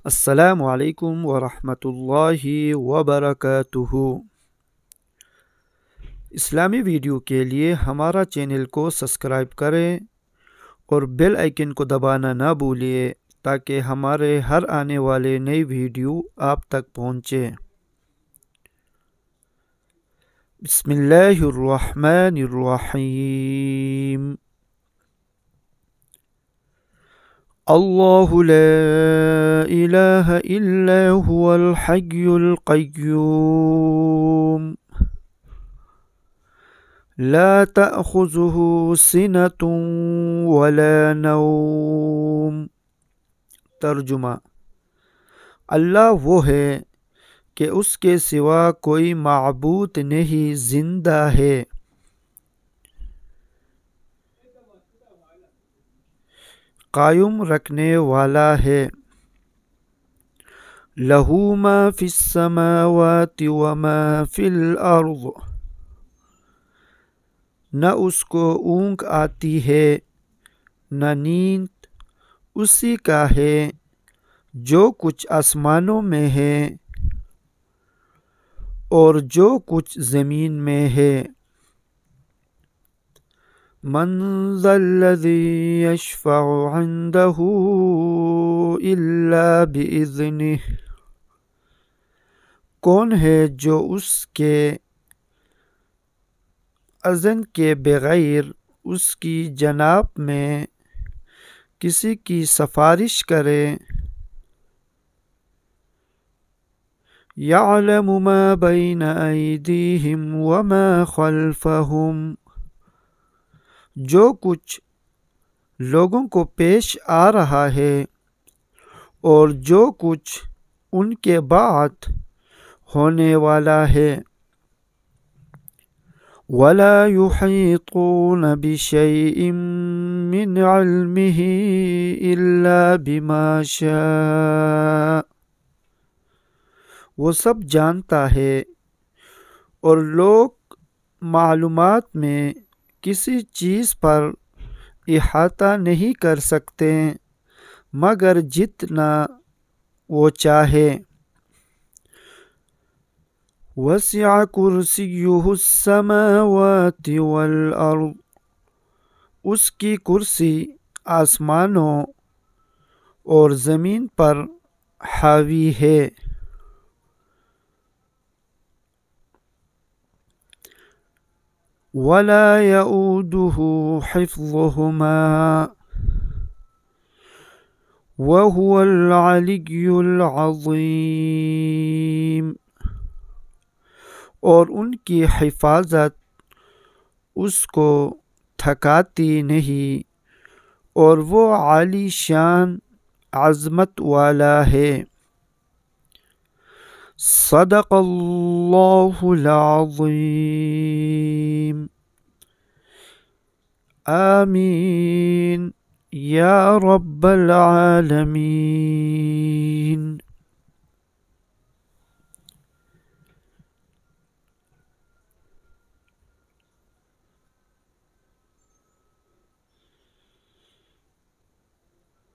السلام علیکم ورحمۃ اللہ وبرکاتہ۔ اسلامی ویڈیو کے لیے ہمارا چینل کو سبسکرائب کریں اور بیل آئیکن کو دبانا نہ بھولیں تاکہ ہمارے ہر آنے والے نئی ویڈیو آپ تک پہنچے۔ بسم اللہ الرحمن الرحیم۔ اللہ لا الہ الا هو الحی القیوم لا تأخذه سنة ولا نوم۔ ترجمہ: اللہ وہ ہے کہ اس کے سوا کوئی معبود نہیں، زندہ ہے، قائم رکھنے والا ہے۔ لہ ما فی السماوات وما فی الارض۔ نہ اس کو اونگ آتی ہے نہ نیند، اسی کا ہے جو کچھ آسمانوں میں ہے اور جو کچھ زمین میں ہے۔ من ذا الذی یشفع عنده الا بإذنہ۔ کون ہے جو اس کے اذن کے بغیر اس کی جناب میں کسی کی سفارش کرے؟ یعلم ما بین ایدیہم وما خلفہم۔ جو کچھ لوگوں کو پیش آ رہا ہے اور جو کچھ ان کے بعد ہونے والا ہے۔ ولا یحیطون بشیء من علمہ الا بما شاء۔ وہ سب جانتا ہے اور لوگ معلومات میں کسی چیز پر احاطہ نہیں کر سکتے مگر جتنا وہ چاہے۔ وسع کرسیہ السماوات والارض۔ اس کی کرسی آسمانوں اور زمین پر حاوی ہے۔ ولا یؤودہ حفظہما وہو العلی العظیم۔ اور ان کی حفاظت اس کو تھکاتی نہیں اور وہ عالی شان عظمت والا ہے۔ صدق اللہ العظیم۔ آمین یا رب العالمین۔